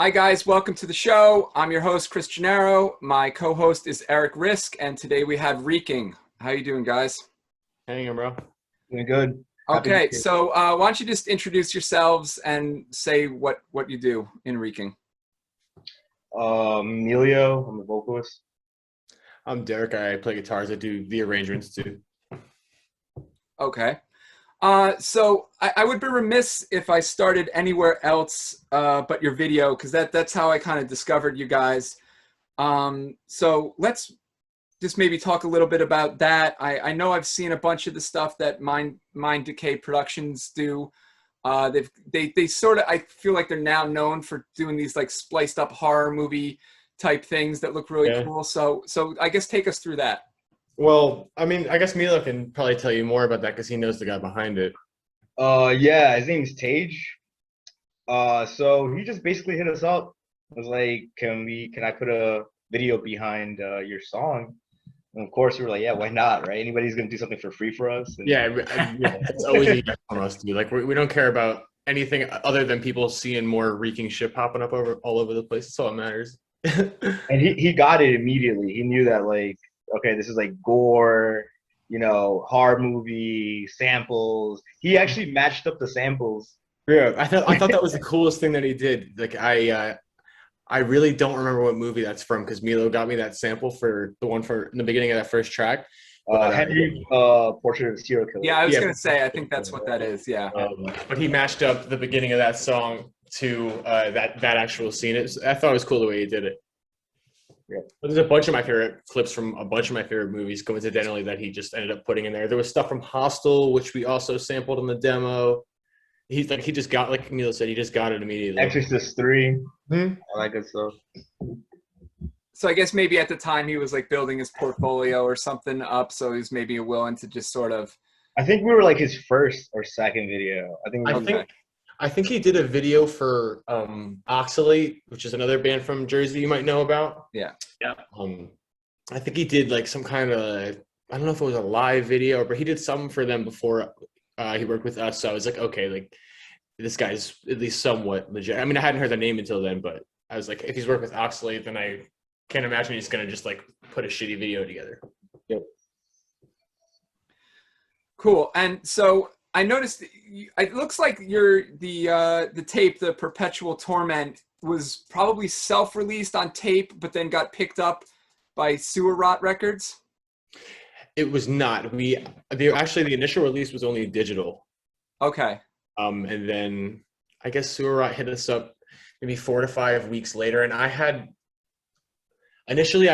Hi guys, welcome to the show. I'm your host, Chris Gennaro. My co-host is Rizk, and today we have Reeking. How you doing, guys? Hanging on, bro. Doing good. Happy to be Okay, here. so why don't you just introduce yourselves and say what you do in Reeking? Emilio, I'm a vocalist. I'm Derek. I play guitars. I do the arrangements too. Okay. So I would be remiss if I started anywhere else but your video, because that's how I kind of discovered you guys. So let's just maybe talk a little bit about that. I know I've seen a bunch of the stuff that Mind Decay Productions do. They sort of, I feel like they're now known for doing these like spliced up horror movie type things that look really Yeah. cool. So I guess take us through that. Well, I mean, I guess Milo can probably tell you more about that because he knows the guy behind it. Yeah, his name's Tage. So he just basically hit us up. Was like, can I put a video behind your song? And of course we were like, yeah, why not, right? Anybody's gonna do something for free for us. And Yeah, it's always a yes from us, dude. Like we don't care about anything other than people seeing more reeking shit popping up all over the place. That's all that matters. and he got it immediately. He knew that like, okay, this is like gore, horror movie samples. He actually matched up the samples. Yeah, I thought that was the coolest thing that he did. Like I really don't remember what movie that's from because Milo got me that sample for the one for in the beginning of that first track. But, Henry, Portrait of a Serial Killer. Yeah, I was Yeah. gonna say, I think that's what that is. Yeah. But he matched up the beginning of that song to that actual scene. I thought it was cool the way he did it. Yeah. But there's a bunch of my favorite clips from a bunch of my favorite movies, coincidentally, that he just ended up putting in there. There was stuff from Hostel, which we also sampled in the demo. He just got, like Camilo said, he just got it immediately. Exorcist 3. Hmm? I like good stuff. So I guess maybe at the time he was like building his portfolio or something up, so he's maybe willing to just sort of. I think we were like his first or second video. I think he did a video for Oxalate, which is another band from Jersey you might know about. Yeah. Yeah. I think he did like some kind of, I don't know if it was a live video, but he did something for them before he worked with us. So I was like, okay, like this guy's at least somewhat legit. I mean, I hadn't heard the name until then, but I was like, if he's worked with Oxalate, then I can't imagine he's gonna just like put a shitty video together. Yep. Cool. And so I noticed it looks like the tape, the Perpetual Torment, was probably self-released on tape, but then got picked up by Sewer Rot Records. It was not. Actually the initial release was only digital. Okay. And then I guess Sewer Rot hit us up maybe 4 to 5 weeks later, and I had initially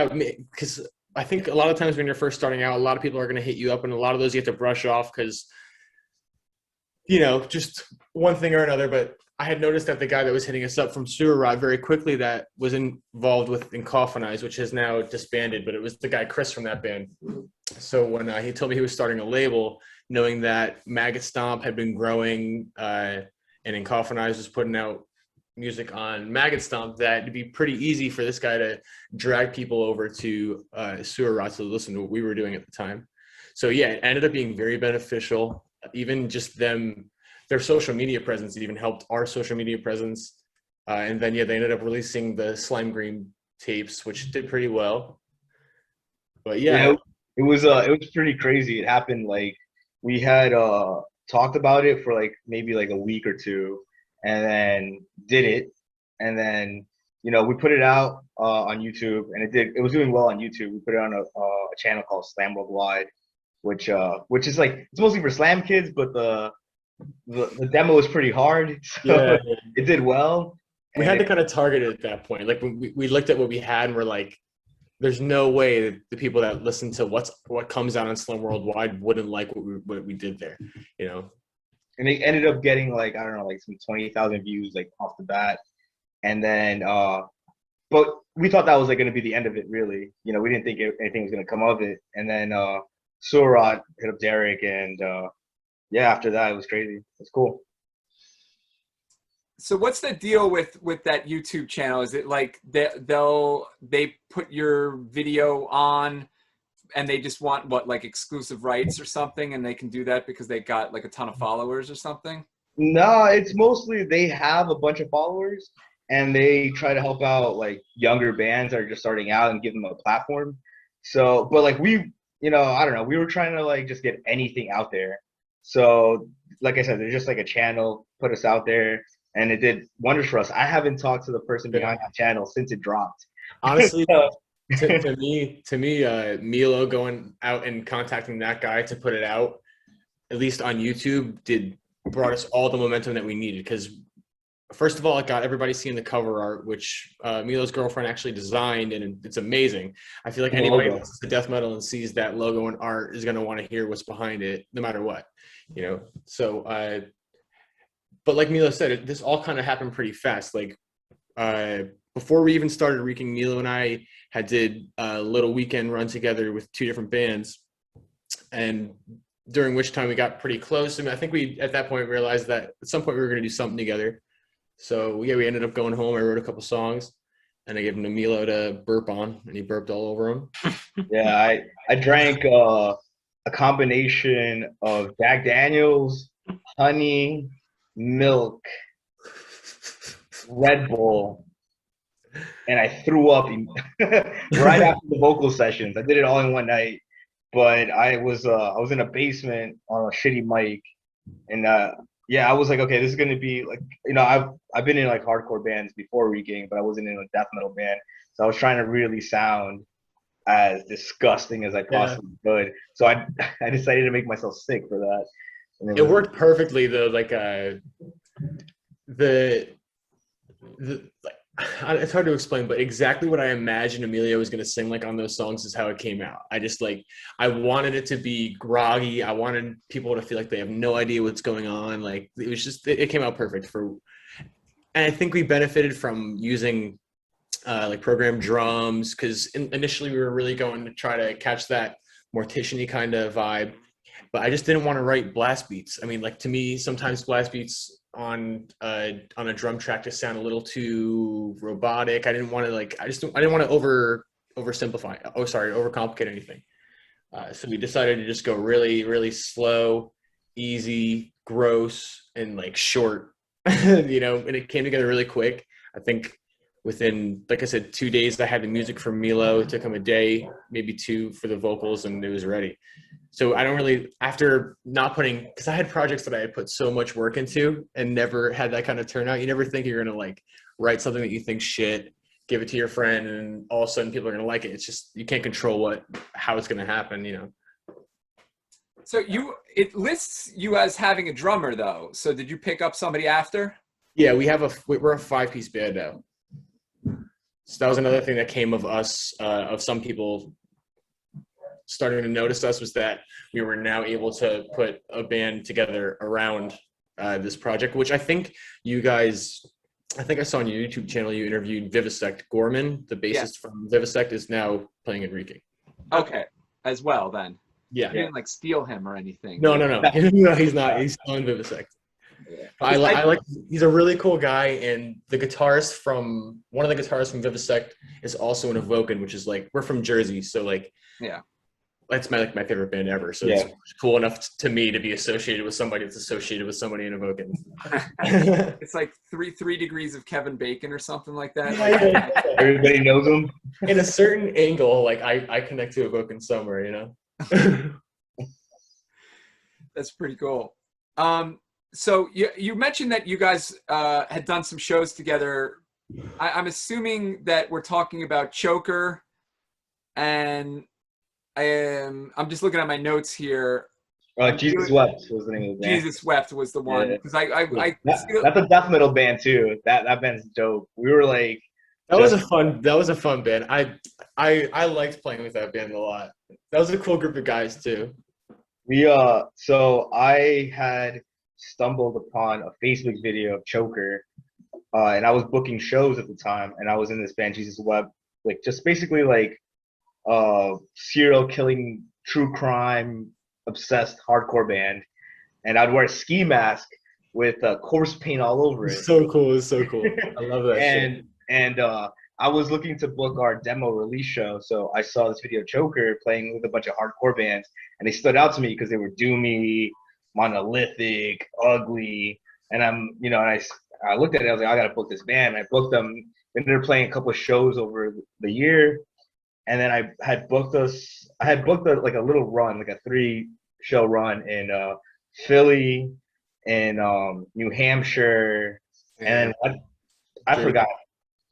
because I think a lot of times when you're first starting out, a lot of people are going to hit you up, and a lot of those you have to brush off because, just one thing or another. But I had noticed that the guy that was hitting us up from Sewer Rot very quickly that was involved with Incoffinize, which has now disbanded, but it was the guy Chris from that band. So when he told me he was starting a label, knowing that Maggot Stomp had been growing and Incoffinize was putting out music on Maggot Stomp, that it'd be pretty easy for this guy to drag people over to Sewer Rot to listen to what we were doing at the time. So yeah, it ended up being very beneficial. Even just their social media presence even helped our social media presence. And then, yeah, they ended up releasing the Slime Green tapes, which did pretty well. But yeah. It was pretty crazy. It happened like we had talked about it for like maybe like a week or two, and then did it, and then we put it out on YouTube, and it was doing well on YouTube. We put it on a channel called Slam Worldwide, which is like, it's mostly for slam kids, but the demo was pretty hard, so Yeah. it did well. We had to kind of target it at that point. Like when we looked at what we had and we're like, there's no way that the people that listen to what comes out on Slam Worldwide wouldn't like what we did there, And they ended up getting like, I don't know, like some 20,000 views like off the bat, and then but we thought that was like going to be the end of it, really. We didn't think anything was going to come of it, and then Surat hit up Derek, and yeah, after that it was crazy. It's cool. So what's the deal with that YouTube channel? Is it like they put your video on and they just want like exclusive rights or something, and they can do that because they got like a ton of followers or something? No, it's mostly they have a bunch of followers, and they try to help out like younger bands that are just starting out and give them a platform. So, but like we, I don't know, we were trying to like just get anything out there. So, like I said, there's just like a channel put us out there, and it did wonders for us. I haven't talked to the person behind that channel since it dropped. Honestly, So, to me, Milo going out and contacting that guy to put it out, at least on YouTube, brought us all the momentum that we needed. Because first of all, it got everybody seeing the cover art, which Milo's girlfriend actually designed, and it's amazing. I feel like anybody that listens to death metal and sees that logo and art is going to want to hear what's behind it, no matter what, So, but like Milo said, this all kind of happened pretty fast. Like before we even started Reeking, Milo and I did a little weekend run together with 2 different bands, and during which time we got pretty close. I mean, I think we at that point realized that at some point we were going to do something together. So yeah, we ended up going home. I wrote a couple songs, and I gave them to Milo to burp on, and he burped all over them. Yeah, I drank a combination of Jack Daniels, honey, milk, Red Bull, and I threw up right after the vocal sessions. I did it all in one night, but I was in a basement on a shitty mic, and yeah, I was like, okay, this is gonna be like, I've been in like hardcore bands before Reeking, but I wasn't in a death metal band, so I was trying to really sound as disgusting as I possibly could. So I decided to make myself sick for that. And it worked perfectly though. Like the like, it's hard to explain, but exactly what I imagined Emilio was going to sing like on those songs is how it came out. I wanted it to be groggy. I wanted people to feel like they have no idea what's going on. Like it was just, it came out perfect and I think we benefited from using like programmed drums, because initially we were really going to try to catch that mortician-y kind of vibe, but I just didn't want to write blast beats. I mean, like to me, sometimes blast beats on a drum track just sound a little too robotic. I didn't want to overcomplicate anything. So we decided to just go really, really slow, easy, gross, and like short, and it came together really quick. I think within, like I said, 2 days, I had the music from Milo. It took him a day, maybe 2 for the vocals, and it was ready. So I don't really, after not putting, because I had projects that I had put so much work into and never had that kind of turnout. You never think you're going to like write something that you think shit, give it to your friend, and all of a sudden people are going to like it. It's just, you can't control how it's going to happen, So it lists you as having a drummer though. So did you pick up somebody after? Yeah, we're a 5-piece band now. So that was another thing that came of us, of some people starting to notice us, was that we were now able to put a band together around this project, which I think I saw on your YouTube channel, you interviewed Vivisect. Gorman, the bassist from Vivisect, is now playing in Reeking. Okay, as well then. Yeah. You didn't like steal him or anything. No. No, he's not. He's still in Vivisect. Yeah. He's a really cool guy, and one of the guitarists from Vivisect is also in Evoken, which is like, we're from Jersey, so like, yeah, that's my favorite band ever. So it's cool enough to me to be associated with somebody that's associated with somebody in Evoken. It's like three degrees of Kevin Bacon or something like that. Yeah. Everybody knows him. In a certain angle, like I connect to Evoken somewhere, That's pretty cool. So you mentioned that you guys had done some shows together. I'm assuming that we're talking about Choker, and I'm just looking at my notes here. Jesus Wept was the name of the band. Jesus Wept was the one, because that's a death metal band too. That band's dope. We were like, that was a fun band. I liked playing with that band a lot. That was a cool group of guys too. So I had stumbled upon a Facebook video of Choker, and I was booking shows at the time, and I was in this band Jesus Wept, like just basically like serial killing, true crime obsessed hardcore band, and I'd wear a ski mask with corpse paint all over it. So cool. It's so cool. I love that shit. And I was looking to book our demo release show, so I saw this video of Choker playing with a bunch of hardcore bands, and they stood out to me because they were doomy, monolithic, ugly, and I I looked at it. I was like, I gotta book this band. I booked them. Ended up playing a couple of shows over the year, and then I had booked us. I had booked like a little run, like a 3-show run in Philly, in New Hampshire, and then I forgot.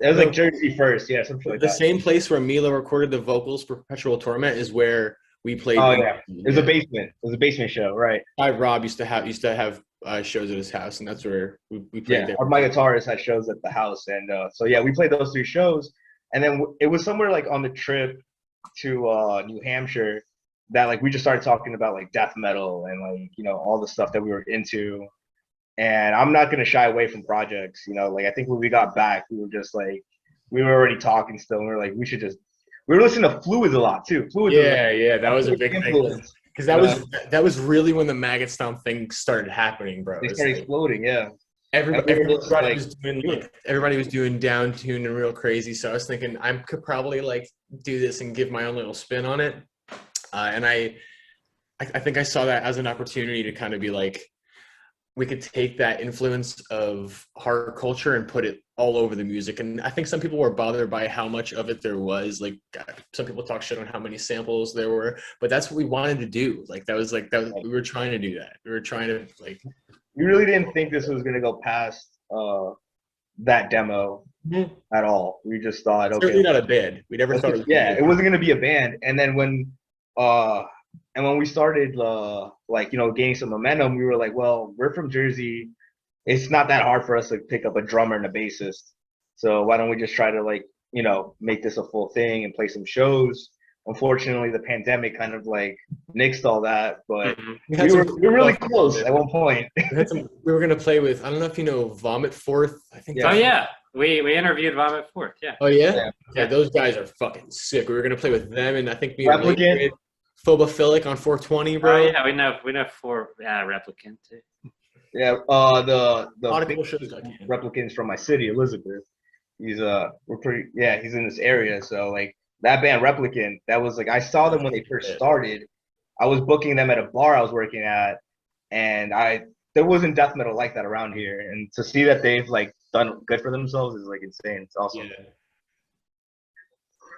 It was like Jersey first, yeah, something like the that. same place where Mila recorded the vocals for Perpetual Torment is where we played. Oh yeah, it was a basement. It was a basement show, right? Rob used to have shows at his house, and that's where we played there. Or my guitarist had shows at the house, and so yeah, we played those 3 shows, and then it was somewhere like on the trip to New Hampshire that like we just started talking about like death metal and like all the stuff that we were into. And I'm not gonna shy away from projects, like I think when we got back, we were just like we were already talking still, and we were like we were listening to Fluids a lot too. Fluids, yeah, that was a big influence. Because that was really when the Maggot Stomp thing started happening, bro. They started exploding, yeah. Everybody was doing down tune and real crazy. So I was thinking I could probably like do this and give my own little spin on it. And I think I saw that as an opportunity to kind of be like, we could take that influence of horror culture and put it all over the music. And I think some people were bothered by how much of it there was. Like some people talk shit on how many samples there were, but that's what we wanted to do. Like that was we were trying to do that. We were trying to like. We really didn't think this was gonna go past that demo at all. We just thought, okay, certainly not a band. We never thought it was. Yeah, it wasn't gonna be a band. And then when we started gaining some momentum, we were like, well, we're from Jersey. It's not that hard for us to pick up a drummer and a bassist. So why don't we just try to make this a full thing and play some shows? Unfortunately, the pandemic kind of like nixed all that, but we were really close at one point. We were gonna play with, I don't know if you know Vomit Forth. I think. Yeah. Oh yeah, we interviewed Vomit Forth. Yeah. Oh yeah? Yeah. Those guys are fucking sick. We were gonna play with them, and I think me Replicant. Phobophilic on 420, bro. Oh yeah, we know 4 Replicant too. Yeah, the Replicants from my city, Elizabeth. He's he's in this area, so like that band Replicant, that was like I saw them when they first started. I was booking them at a bar I was working at, and there wasn't death metal like that around here, and to see that they've like done good for themselves is like insane. It's awesome.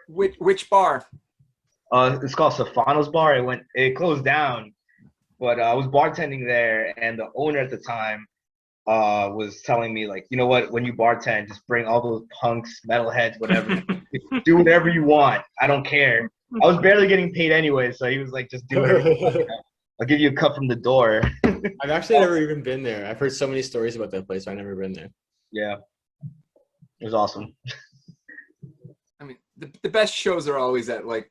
Yeah. Which bar? It's called Stefano's Bar. It closed down, but I was bartending there, and the owner at the time was telling me like, you know what, when you bartend, just bring all those punks, metalheads, whatever. Do whatever you want. I don't care. I was barely getting paid anyway, so he was like, just do it. I'll give you a cup from the door. I've actually never even been there. I've heard so many stories about that place, but I've never been there. Yeah. It was awesome. I mean, the best shows are always at like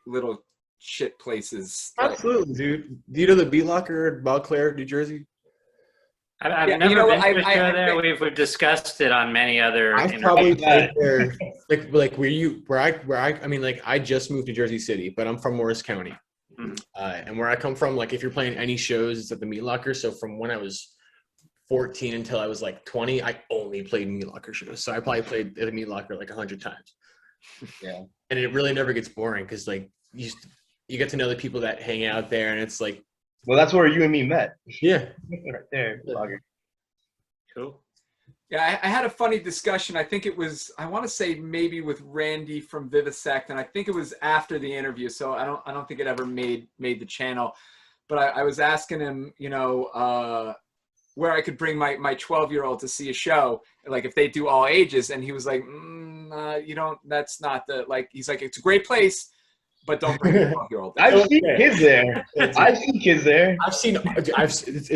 little shit places. Absolutely, dude. Do you know the Beat Locker in Montclair, New Jersey? I've never been to a show there. We've discussed it on many other. I've probably played there. Like I just moved to Jersey City, but I'm from Morris County, and where I come from, like if you're playing any shows, it's at the Meat Locker. So from when I was 14 until I was like 20, I only played Meat Locker shows. So I probably played at the Meat Locker like 100 times. Yeah, and it really never gets boring because like you get to know the people that hang out there, and it's like. Well, that's where you and me met. Yeah. Right there. Cool. Yeah, I had a funny discussion. I think it was, I want to say maybe with Randy from Vivisect, and I think it was after the interview, so I don't think it ever made the channel. But I was asking him, where I could bring my 12-year-old to see a show, like if they do all ages, and he was like, that's not the, like, he's like, it's a great place, but don't bring your 12-year-old. I've seen kids there. It's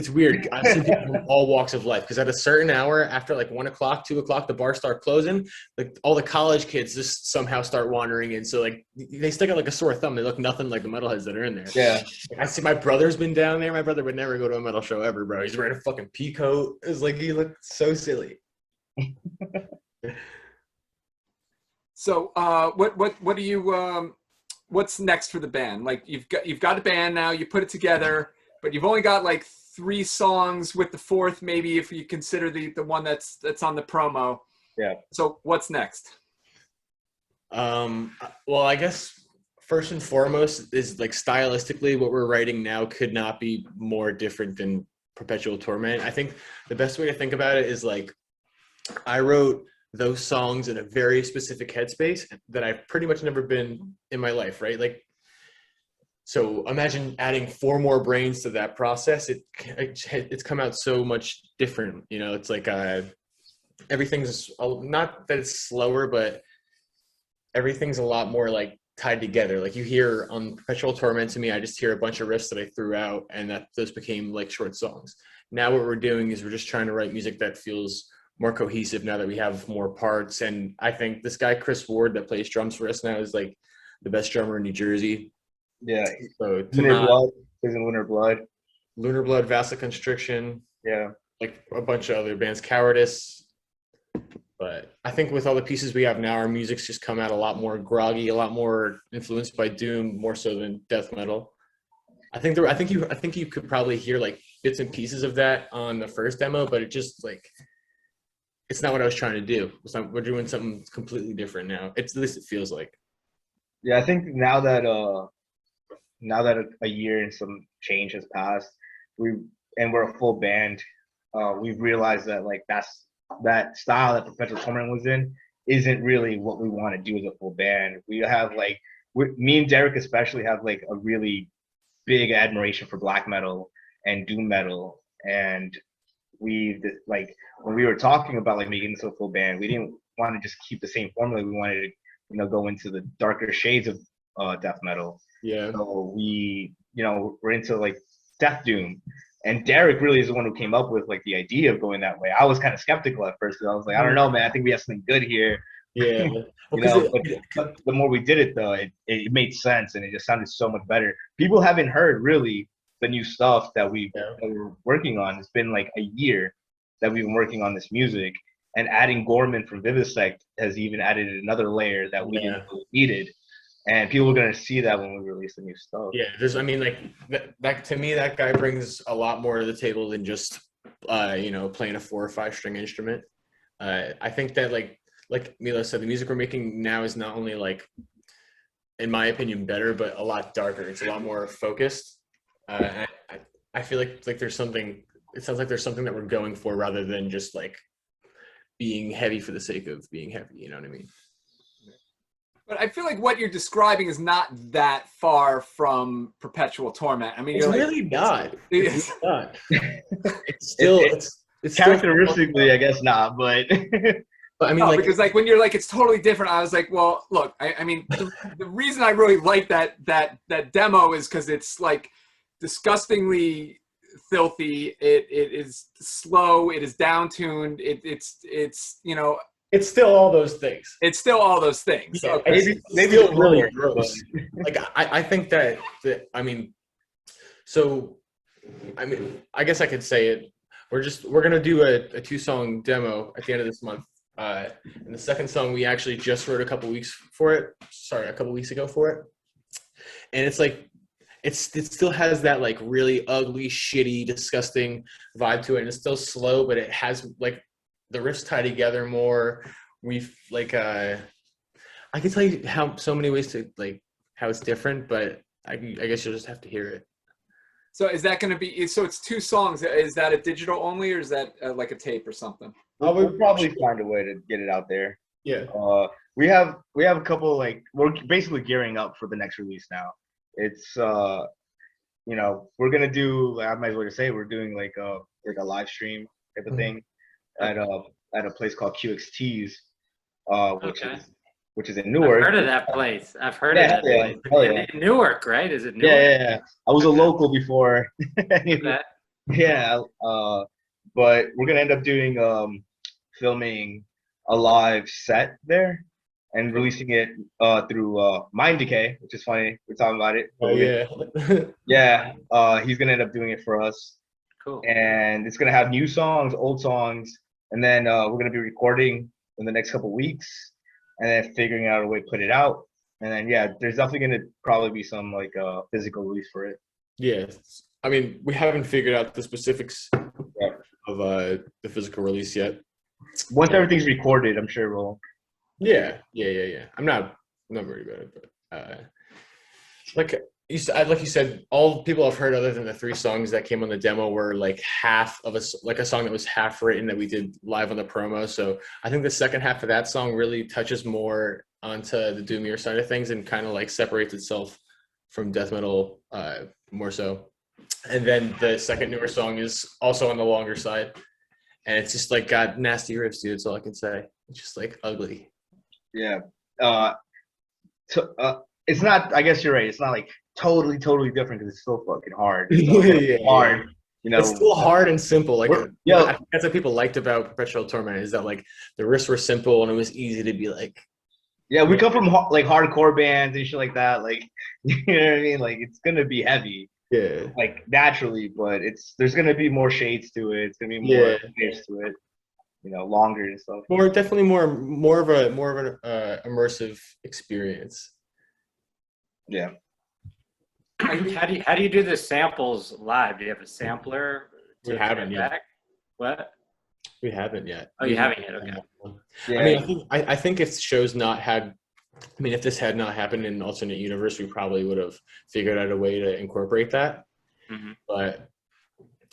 weird. I've seen people from all walks of life, because at a certain hour, after like 1 o'clock, 2 o'clock, the bars start closing. Like all the college kids just somehow start wandering in. So like they stick out like a sore thumb. They look nothing like the metalheads that are in there. Yeah. I see my brother's been down there. My brother would never go to a metal show ever, bro. He's wearing a fucking pea coat. It's like he looked so silly. So what do you what's next for the band? Like you've got a band now, you put it together, but you've only got like 3 songs with the 4th, maybe if you consider the one that's on the promo. Yeah. So what's next? Well, I guess first and foremost is like stylistically what we're writing now could not be more different than Perpetual Torment. I think the best way to think about it is like I wrote those songs in a very specific headspace that I've pretty much never been in my life, right? Like, so imagine adding 4 more brains to that process. It's come out so much different. You know, it's like everything's not that it's slower, but everything's a lot more like tied together. Like you hear on Perpetual Torment, to me, I just hear a bunch of riffs that I threw out, and that those became like short songs. Now what we're doing is we're just trying to write music that feels more cohesive now that we have more parts. And I think this guy Chris Ward that plays drums for us now is like the best drummer in New Jersey. Yeah. So Lunar Blood. Isn't Lunar Blood? Lunar Blood, Vasoconstriction. Yeah. Like a bunch of other bands, Cowardice. But I think with all the pieces we have now, our music's just come out a lot more groggy, a lot more influenced by doom, more so than death metal. I think you could probably hear like bits and pieces of that on the first demo, but it just like it's not what I was trying to do. We're doing something completely different now. At least it feels like. Yeah, I think now that a year and some change has passed, we're a full band. We've realized that like that style that Perpetual Torment was in isn't really what we want to do as a full band. We have like me and Derek especially have like a really big admiration for black metal and doom metal, and we like when we were talking about like making this a full band, we didn't want to just keep the same formula. We wanted to go into the darker shades of death metal. Yeah. So we're into like death doom. And Derek really is the one who came up with like the idea of going that way. I was kind of skeptical at first. I was like, I don't know, man. I think we have something good here. Yeah. But the more we did it, though, it made sense, and it just sounded so much better. People haven't heard really the new stuff that we're working on. It's been like a year that we've been working on this music, and adding Gorman from Vivisect has even added another layer that we didn't really needed. And people are gonna see that when we release the new stuff. Yeah, that to me, that guy brings a lot more to the table than just playing a 4 or 5 string instrument. I think that like Milo said, the music we're making now is not only like, in my opinion, better, but a lot darker. It's a lot more focused. I feel like there's something. It sounds like there's something that we're going for rather than just like being heavy for the sake of being heavy. You know what I mean? But I feel like what you're describing is not that far from Perpetual Torment. I mean, it's really not. It's not. It's still it's characteristically, I guess not, but. But I mean, because like when you're like it's totally different. I was like, well, look, I mean, the reason I really like that demo is because it's like disgustingly filthy. It is slow. It is downtuned. It's It's still all those things. It's still all those things. Yeah, okay. Maybe still really gross. Like I think that I mean, so I mean, I guess I could say it. We're gonna do a 2-song demo at the end of this month. And the second song we actually just wrote a couple weeks ago for it. And it's like it still has that like really ugly, shitty, disgusting vibe to it. And it's still slow, but it has like the riffs tie together more. We've like I can tell you how so many ways to like how it's different, but I guess you'll just have to hear it. So is that going to be? So it's 2 songs. Is that a digital only, or is that like a tape or something? We'll probably find a way to get it out there. Yeah. We have a couple like we're basically gearing up for the next release now. It's we're gonna do. I might as well just say we're doing like a live stream type of thing at a place called QXT's, which is in Newark. I've heard of that place. I've heard of that place. Yeah. In Newark, right? Is it Newark? Yeah. I was a local before. Yeah. But we're gonna end up doing filming a live set there and releasing it through Mind Decay, which is funny. We're talking about it. Oh yeah. Yeah. He's gonna end up doing it for us. Cool. And it's gonna have new songs, old songs, and then we're gonna be recording in the next couple weeks, and then figuring out a way to put it out. And then there's definitely gonna probably be some like physical release for it. Yeah. I mean, we haven't figured out the specifics of the physical release yet. Once everything's recorded, I'm sure we'll. Yeah. I'm not worried about it, but like like you said, all people I've heard other than the 3 songs that came on the demo were like half of a song that was half written that we did live on the promo. So I think the second half of that song really touches more onto the doomier side of things and kind of like separates itself from death metal more so. And then the second newer song is also on the longer side, and it's just like got nasty riffs, dude. That's all I can say. It's just like ugly. Yeah. It's not. I guess you're right. It's not like totally different because it's still fucking hard. It's still hard. You know, it's still hard and simple. Like, yeah, I think that's what people liked about Perpetual Torment is that like the riffs were simple and it was easy to be like. Yeah, we come from like hardcore bands and shit like that. Like, you know what I mean? Like, it's gonna be heavy. Yeah. Like naturally, but there's gonna be more shades to it. It's gonna be more layers to it. You know, longer and stuff. Definitely more of an immersive experience. Yeah. How do you do the samples live? Do you have a sampler? We haven't yet. What? We haven't yet. Oh, you haven't yet. Okay. Yeah. I mean, I think if shows not had, I mean, if this had not happened in an alternate universe, we probably would have figured out a way to incorporate that. Mm-hmm. But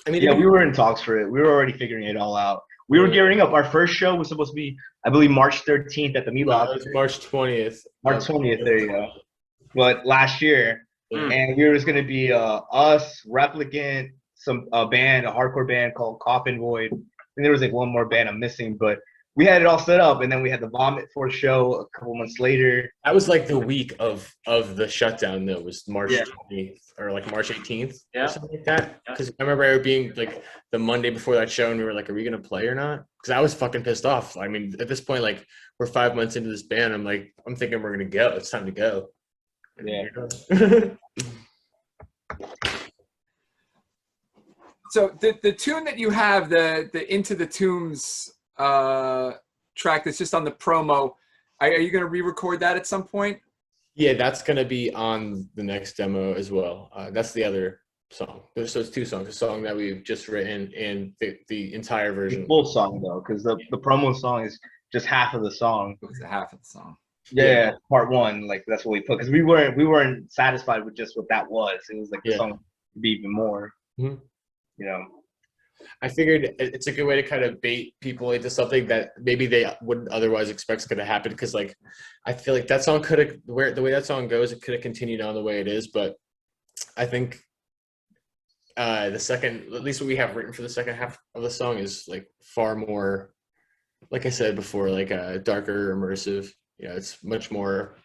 I mean, yeah, we were in talks for it. We were already figuring it all out. We were gearing up. Our first show was supposed to be, I believe, March 13th at the Meatloaf. No, it was March 20th. March 20th. There you go. But last year, and we were just gonna be us, Replicant, some band, a hardcore band called Coffin Void, and there was like one more band I'm missing, but we had it all set up, and then we had the Vomit Force show a couple months later. That was like the week of the shutdown. That was March 20th or like March 18th or something like that. Because I remember it being like the Monday before that show, and we were like, "Are we gonna play or not?" Because I was fucking pissed off. I mean, at this point, like we're 5 months into this band, I'm thinking we're gonna go. It's time to go. Yeah. So the tune that you have, the Into the Tombs track that's just on the promo, are you going to re-record that at some point? Yeah, that's going to be on the next demo as well. That's the other song. So it's 2 songs, a song that we've just written and the entire version. The full song, though, because the promo song is just half of the song. It was half of the song. Yeah, part 1, like that's what we put, because we weren't satisfied with just what that was. It was like the song would be even more. Mm-hmm. You know, I figured it's a good way to kind of bait people into something that maybe they wouldn't otherwise expect is going to happen. Because like, I feel like that song could have, the way that song goes, it could have continued on the way it is. But I think the second, at least what we have written for the second half of the song is like far more, like I said before, like darker, immersive. Yeah, it's much more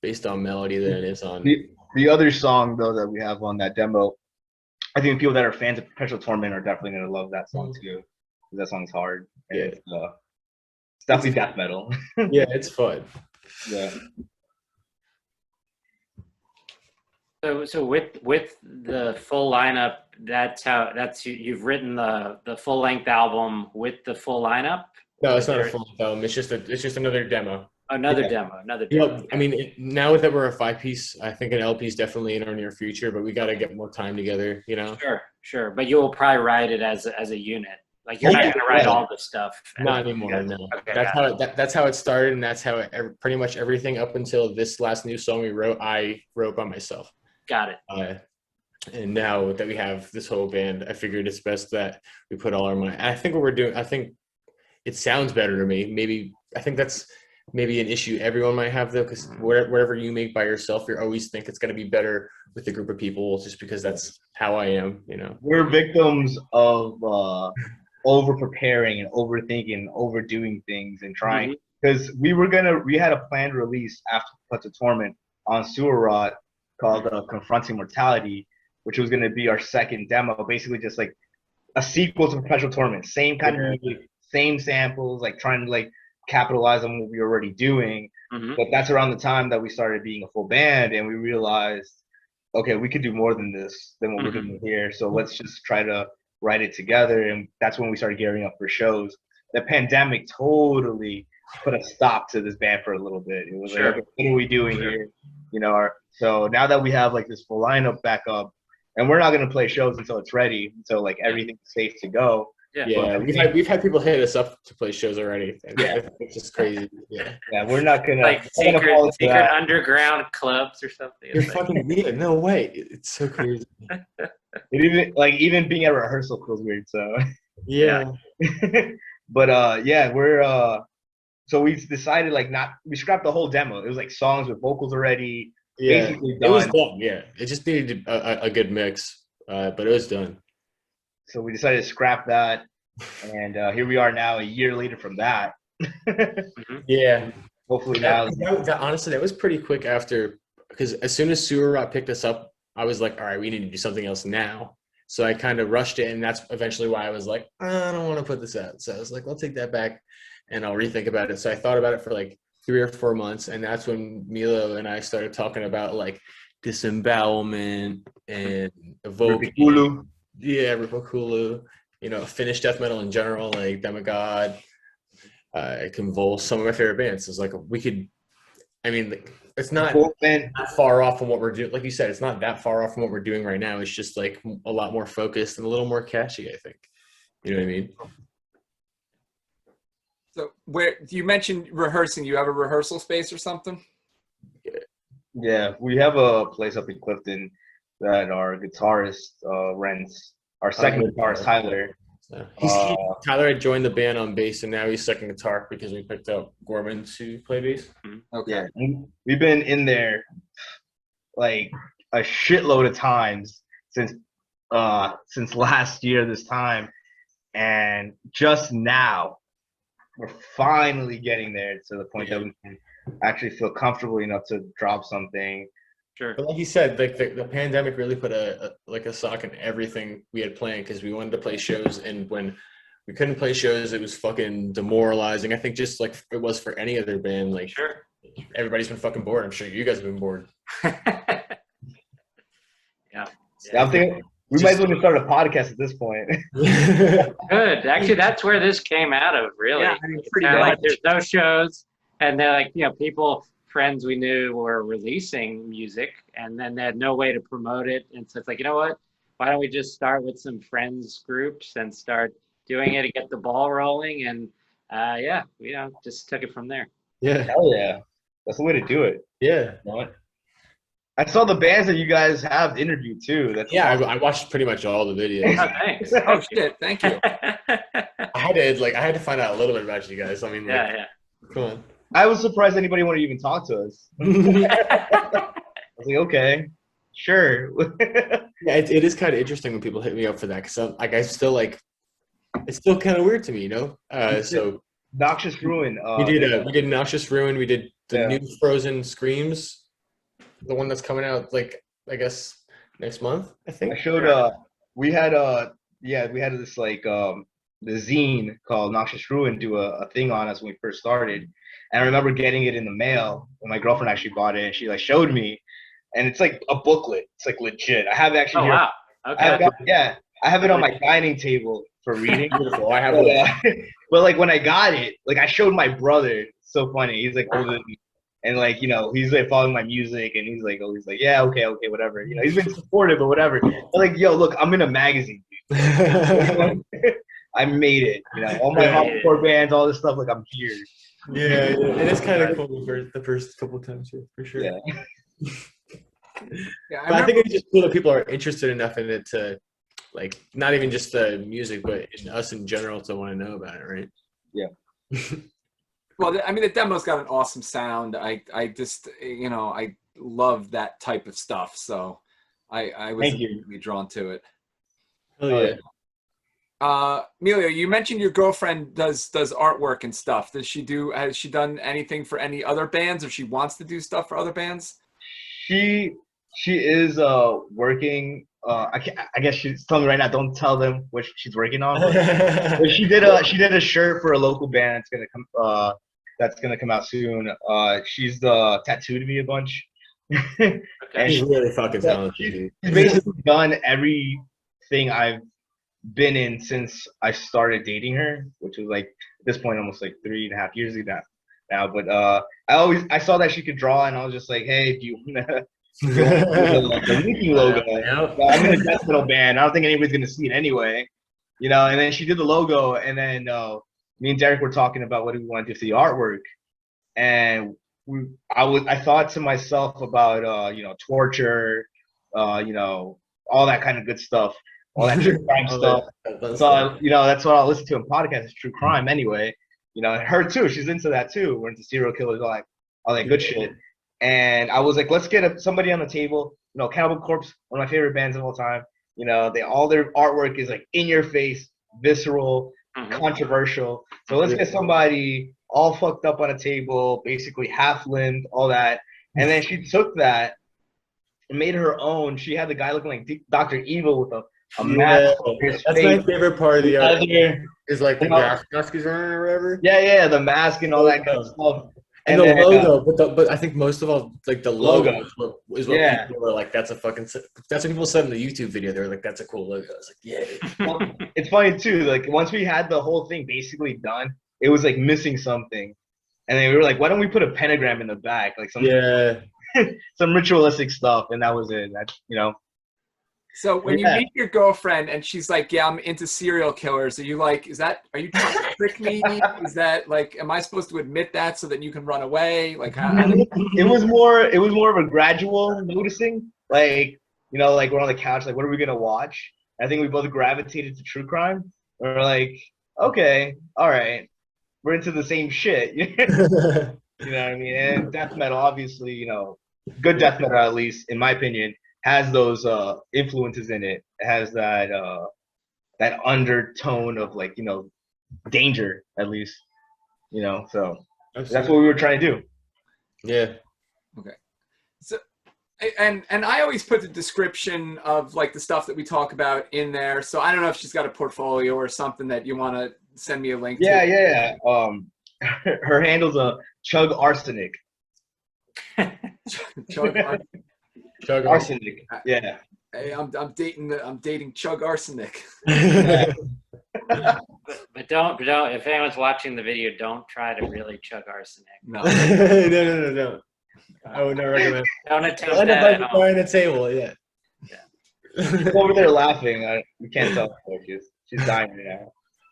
based on melody than it is on. The other song though that we have on that demo, I think people that are fans of Perpetual Torment are definitely gonna love that song too. That song's hard. Yeah, it's definitely death metal. Yeah, it's fun. Yeah. So with the full lineup, you've written the full length album with the full lineup. No, it's not a full album. It's just another demo. Another demo. I mean, now that we're a 5-piece, I think an LP is definitely in our near future, but we got to get more time together, you know? Sure. But you will probably write it as a unit. Like you're not going to write all the stuff. Not anymore, no. Okay, that's how it started, and that's how pretty much everything up until this last new song we wrote, I wrote by myself. Got it. And now that we have this whole band, I figured it's best that we put all our money. I think what we're doing, I think it sounds better to me. I think that's maybe an issue everyone might have though, because whatever you make by yourself, you always think it's going to be better with a group of people, just because that's how I am, you know. We're victims of over preparing and overthinking and overdoing things and trying, because we had a planned release after Perpetual Torment on Sewer Rot called Confronting Mortality, which was going to be our second demo, basically just like a sequel to Perpetual Torment, same kind of music, same samples, like trying to like capitalize on what we were already doing. But that's around the time that we started being a full band, and we realized, okay, we could do more than this, than what we're doing here. So let's just try to write it together. And that's when we started gearing up for shows. The pandemic totally put a stop to this band for a little bit. It was like, okay, what are we doing here? You know, so now that we have like this full lineup back up, and we're not going to play shows until it's ready, until like everything's safe to go. Yeah, we've had people hit us up to play shows already. Yeah. It's just crazy. Yeah. Yeah, we're not gonna Like we're not gonna fall into secret that. underground clubs or something. You're It's like, fucking weird. No way. It's so crazy. Even being at rehearsal feels weird. So, Yeah. but yeah, we're so we decided like not we scrapped the whole demo. It was like songs with vocals already, Yeah. basically It was done. done. Yeah. It just needed a good mix, but it was done. So we decided to scrap that, and here we are now, a year later from that. Yeah. Hopefully now. Honestly, that was pretty quick after, because as soon as Sewer Rot picked us up, I was like, all right, we need to do something else now. So I kind of rushed it, and that's eventually why I was like, I don't want to put this out. So I was like, I'll take that back, and I'll rethink about it. So I thought about it for like 3 or 4 months, and that's when Milo and I started talking about like disembowelment and evoking. Ripikulu. Yeah, Ripokulu. You know, Finnish death metal in general, like Demigod, Convulse, some of my favorite bands. It's like we could. I mean, like, it's not that far off from what we're doing. Like you said, it's not that far off from what we're doing right now. It's just like a lot more focused and a little more catchy, I think. You know what I mean? So where you mentioned rehearsing, you have a rehearsal space or something? Yeah, we have a place up in Clifton that our guitarist rents. Our second guitarist, Tyler. So Tyler had joined the band on bass, and now he's second guitar because we picked up Gorman to play bass. Okay. Yeah, we've been in there like a shitload of times since last year this time, and just now we're finally getting there to the point that we can actually feel comfortable enough to drop something. Sure. But like you said, like the pandemic really put a sock in everything we had planned, because we wanted to play shows, and when we couldn't play shows, it was fucking demoralizing. I think just like it was for any other band. Like, Sure. Everybody's been fucking bored. I'm sure you guys have been bored. Yeah, I'm thinking we might as well start a podcast at this point. Good. Actually, that's where this came out of, really. Yeah, I mean, pretty Kinda much. like there's no shows, and they're like, friends we knew were releasing music, and then they had no way to promote it. And so it's like, you know what? Why don't we just start with some friends groups and start doing it and get the ball rolling? And just took it from there. Yeah. Hell yeah. That's the way to do it. Yeah. You know what? I saw the bands that you guys have interviewed too. That's awesome. I watched pretty much all the videos. Oh, thanks. Oh shit! Thank you. I had to find out a little bit about you guys. I mean, come on. I was surprised anybody wanted to even talk to us. I was like, okay, sure. Yeah, it is kind of interesting when people hit me up for that, because it's still kind of weird to me, you know. So Noxious Ruin. we did Noxious Ruin. We did the new Frozen Screams, the one that's coming out like I guess next month. I think. I showed. We had this like the zine called Noxious Ruin do a thing on us when we first started, and I remember getting it in the mail when my girlfriend actually bought it, and she like showed me, and it's like a booklet. It's like legit. I have it actually. Oh, here. wow. Okay. I have it on my dining table for reading. Beautiful. I have it. But like when I got it, like I showed my brother. It's so funny. He's like older than me. And like, he's like following my music, and he's like, yeah, okay, whatever. He's been supportive or whatever. But like, yo, look, I'm in a magazine, dude. I made it. All my hardcore bands, all this stuff, like I'm here. Yeah, it is kind of cool for the first couple of times here, for sure. Yeah. I think it's just cool that people are interested enough in it to, like, not even just the music, but in us in general to want to know about it, right? Yeah. Well, I mean, the demo's got an awesome sound. I just, I love that type of stuff. So I was immediately drawn to it. Oh, yeah. Emilio, you mentioned your girlfriend does artwork and stuff. Has she done anything for any other bands, or she wants to do stuff for other bands? She is working. I guess she's telling me right now. Don't tell them what she's working on. But she did a shirt for a local band. That's gonna come out soon. She's tattooed me a bunch. And she's really fucking talented. She's basically done everything I've been in since I started dating her, which was like at this point almost like 3.5 years ago now. But I saw that she could draw, and I was just like, hey, do you wanna the Reeking logo? I'm in a death metal band. I don't think anybody's gonna see it anyway. you know. And then she did the logo, and then me and Derek were talking about what do we want to do for the artwork, and I thought to myself about you know, torture, you know, all that kind of good stuff, all that true crime stuff. So you know, that's what I'll listen to in podcasts, is true crime anyway. You know, and her too. She's into that too. We're into serial killers, all that good shit. And I was like, let's get somebody on the table. You know, Cannibal Corpse, one of my favorite bands of all time. You know, all their artwork is like in your face, visceral, controversial. So let's get somebody all fucked up on a table, basically half-limbed, all that. And then she took that and made her own. She had the guy looking like Dr. Evil with a mask over his That's face. my favorite part of the art. Is like the mask he's wearing or whatever. Yeah, the mask and all that kind of stuff. And the logo, but I think most of all, like the logo is what people were like. That's what people said in the YouTube video. They were like, "That's a cool logo." I was like, "Yeah." Well, it's funny too. Like once we had the whole thing basically done, it was like missing something, and then we were like, "Why don't we put a pentagram in the back, like some some ritualistic stuff?" And that was it. You know. So when you meet your girlfriend and she's like, "Yeah, I'm into serial killers," are you like, are you trying to trick me? Is that like, am I supposed to admit that so that you can run away? Like, it was more of a gradual noticing. Like, you know, like we're on the couch, like, what are we gonna watch? I think we both gravitated to true crime. We're like, okay, all right, we're into the same shit. You know what I mean? And death metal, obviously, you know, good death metal, at least in my opinion, has those influences in it. It has that that undertone of, like, you know, danger, at least, you know. So that's what we were trying to do. Yeah. Okay. So and I always put the description of like the stuff that we talk about in there. So I don't know if she's got a portfolio or something that you want to send me a link to. Yeah. Her handle's a Chug Arsenic. Chug Arsenic. Yeah. Hey, I'm dating Chug Arsenic. But don't if anyone's watching the video, don't try to really chug arsenic. No. No. I would never recommend. Don't attempt that at home. On the table, yeah. She's over there laughing. We can't tell her. She's dying right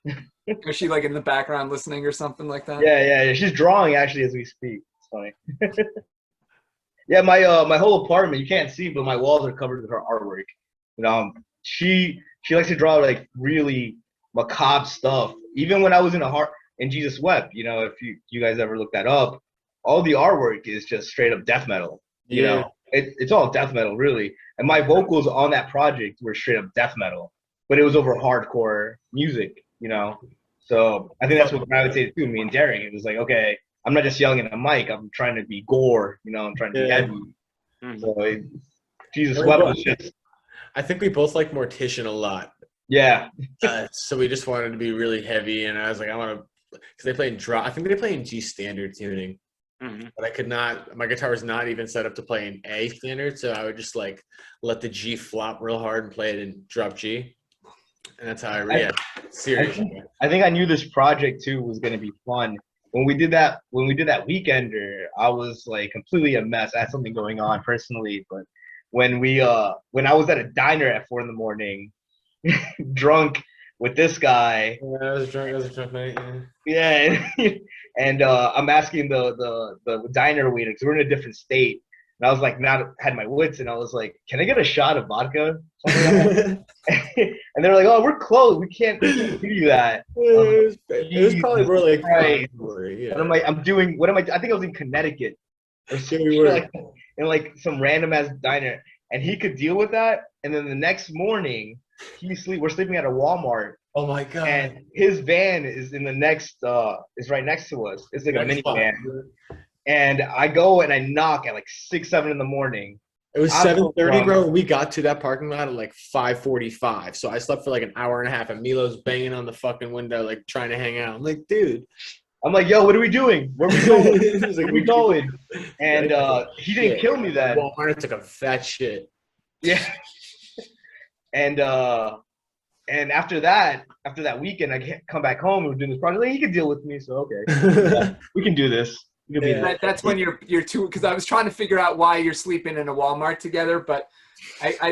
now. Is she like in the background listening or something like that? Yeah. She's drawing actually as we speak. It's funny. Yeah, my whole apartment, you can't see, but my walls are covered with her artwork. You know, she likes to draw like really macabre stuff. Even when I was in Jesus Wept, you know, if you guys ever look that up, all the artwork is just straight up death metal. You know, it's all death metal really. And my vocals on that project were straight up death metal, but it was over hardcore music. You know, so I think that's what gravitated to me and Derek. It was like, okay, I'm not just yelling at a mic. I'm trying to be gore, you know. I'm trying to be heavy. So Jesus Wept was just. I think we both like Mortician a lot. Yeah. So we just wanted to be really heavy, and I was like, I want to, because they play in drop. I think they play in G standard tuning, but I could not. My guitar was not even set up to play in A standard, so I would just like let the G flop real hard and play it in drop G, and that's how I react. Seriously. I think I knew this project too was going to be fun. When we did that weekender, I was like completely a mess. I had something going on personally, but when I was at a diner at 4 a.m, drunk with this guy. Yeah, I was drunk. I was a drunk night. Yeah, and I'm asking the diner waiter because we're in a different state, and I was like, had my wits, and I was like, can I get a shot of vodka? And they're like, oh, we're closed. We can't give you that. It was probably really right. Yeah. And I'm like, I think I was in Connecticut or something, in like some random ass diner, and he could deal with that. And then the next morning, we're sleeping at a Walmart. Oh my god! And his van is in the next, is right next to us. It's like a minivan. And I go and I knock at like 6, 7 in the morning. It was 7:30, bro. We got to that parking lot at like 5:45. So I slept for like an hour and a half, and Milo's banging on the fucking window, like trying to hang out. I'm like, dude. I'm like, yo, what are we doing? Where are we going? Where are we going? And he didn't kill me then. Walmart took a fat shit. Yeah. And after that weekend, I can't come back home. We're doing this project. Like, he could deal with me, so okay, we can do this. That's when you're two, because I was trying to figure out why you're sleeping in a Walmart together, but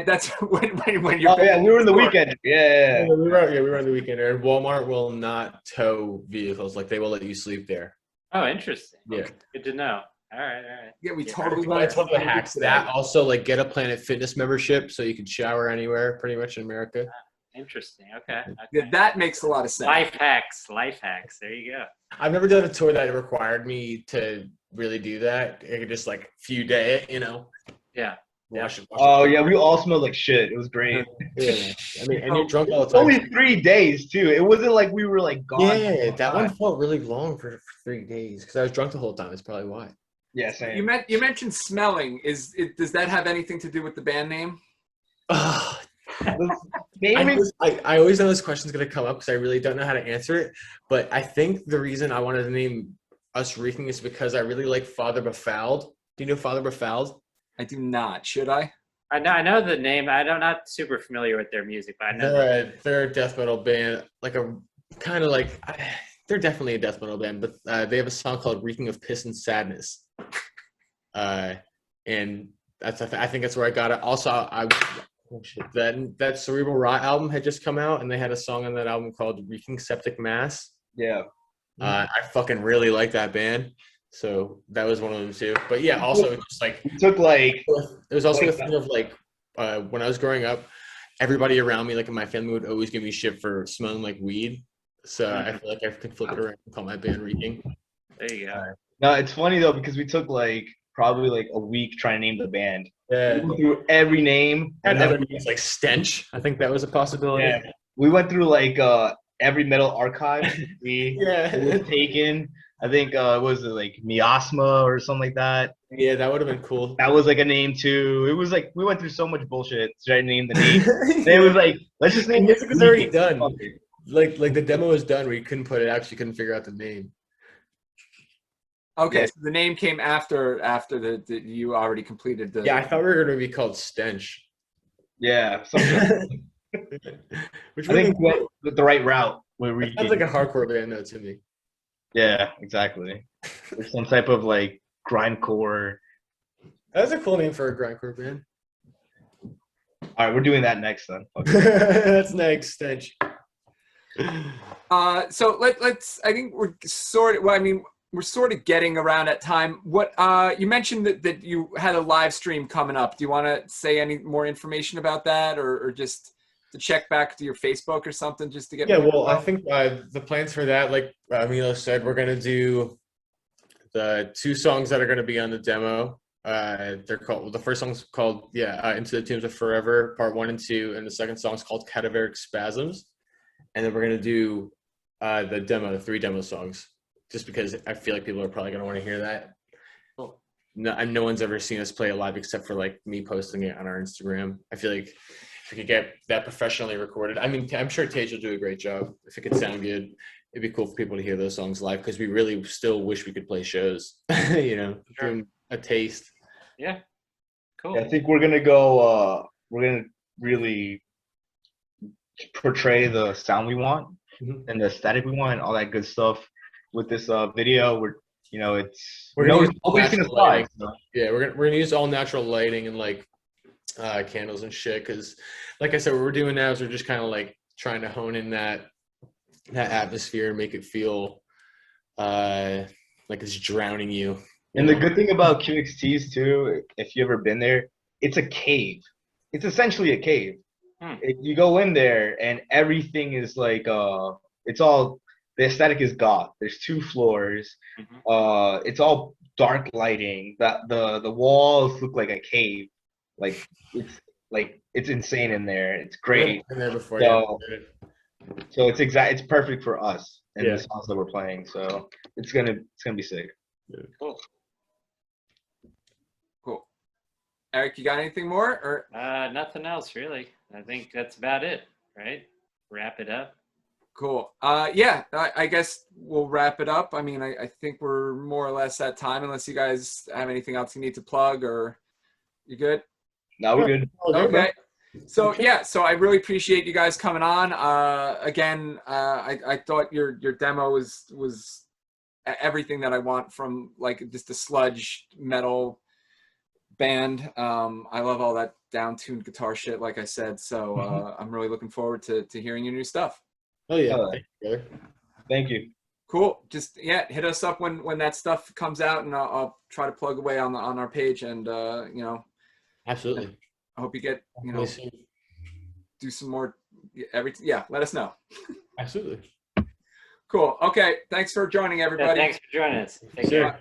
that's when you're. Oh yeah, we were in the weekend. Yeah. We were on the weekend, and Walmart will not tow vehicles. Like they will let you sleep there. Oh, interesting. Yeah. Good to know. All right, all right. Yeah, we Yeah. totally I went told the hacks today. that also like get a Planet Fitness membership so you can shower anywhere pretty much in America. Interesting. Okay. Yeah, that makes a lot of sense. Life hacks. Life hacks. There you go. I've never done a tour that required me to really do that. I could just like few day it, you know. Yeah. Wash it. Oh yeah, we all smelled like shit. It was great. Yeah. I mean, and you're drunk all the It's time. only 3 days too. It wasn't like we were like gone. Yeah, that one felt really long for 3 days because I was drunk the whole time. That's probably why. Yeah, same. You mentioned smelling. Does that have anything to do with the band name? Naming. I always know this question's gonna come up because I really don't know how to answer it. But I think the reason I wanted to name us Reeking is because I really like Father Befouled. Do you know Father Befouled? I do not. Should I? I know the name. I'm not super familiar with their music, but I know They're a death metal band, like a kind of like they're definitely a death metal band, but they have a song called "Reeking of Piss and Sadness," and I think that's where I got it. Also, that Cerebral Rot album had just come out, and they had a song on that album called "Reeking Septic Mass." Yeah. I fucking really like that band, so that was one of them too. But yeah, also it's just like It took like. it was also a thing of like when I was growing up, everybody around me, like in my family, would always give me shit for smelling like weed. So I feel like I can flip it around and call my band Reeking. There you go. No, it's funny though because we took like probably like a week trying to name the band. Yeah. We went through every name. And other names like Stench. I think that was a possibility. Yeah. We went through like every metal archive. It was taken. I think was it like Miasma or something like that. Yeah, that would have been cool. That was like a name too. It was like we went through so much bullshit to try to name the name. It was like let's just name music was already Reeking. done. Like the demo was done. We couldn't put it out. She couldn't figure out the name. Okay, Yeah. so the name came after the you already completed the. Yeah, I thought we were gonna be called Stench. Yeah. Which I think we went with the right route. sounds like a hardcore band though to me. Yeah, exactly. There's some type of like grindcore. That's a cool name for a grindcore band. All right, we're doing that next then. Okay. That's next, Stench. So let's. I think we're sort of. Well, I mean, we're sort of getting around at time. What you mentioned that you had a live stream coming up. Do you want to say any more information about that, or just to check back to your Facebook or something, just to get? Yeah, more well, info? I think the plans for that, like Emilio said, we're gonna do the 2 songs that are gonna be on the demo. They're called the first song's called Into the Tombs of Forever, part 1 and 2, and the second song's called Cadaveric Spasms. And then we're gonna do the demo, the 3 demo songs, just because I feel like people are probably gonna want to hear that. Cool. No one's ever seen us play it live except for like me posting it on our Instagram. I feel like if we could get that professionally recorded, I mean, I'm sure Tage will do a great job. If it could sound good, it'd be cool for people to hear those songs live because we really still wish we could play shows. You know, Sure. give them a taste. Yeah. Cool. Yeah, I think we're gonna go. We're gonna really portray the sound we want and the aesthetic we want, and all that good stuff with this video. We're We're gonna always use gonna natural fly. lighting. Yeah, we're gonna use all natural lighting and like candles and shit. Because, like I said, what we're doing now is we're just kind of like trying to hone in that atmosphere and make it feel like it's drowning you. And the good thing about QXTs too, if you ever been there, it's a cave. It's essentially a cave. You go in there and everything is like it's all the aesthetic is goth. There's 2 floors. It's all dark lighting. The walls look like a cave. Like it's insane in there. It's great. Been there before, So it's perfect for us and the songs that we're playing. So it's gonna be sick. Cool. Cool. Eric, you got anything more? Or Nothing else really. I think that's about it, right? Wrap it up. cool. Yeah, I guess we'll wrap it up. I mean, I think we're more or less at time, unless you guys have anything else you need to plug, or you good? No, we're good. Okay. So yeah, so I really appreciate you guys coming on. Again, I thought your demo was everything that I want from like just a sludge metal band. I love all that down-tuned guitar shit, like I said. So I'm really looking forward to hearing your new stuff. Oh yeah. Uh, Thank you, brother. Thank you. Cool. Just hit us up when that stuff comes out, and I'll try to plug away on our page, and you know, Absolutely. I hope you get Definitely soon. do some more let us know. Absolutely. Cool. Okay. Thanks for joining, Yeah, everybody. thanks for joining us. Take Sure. care.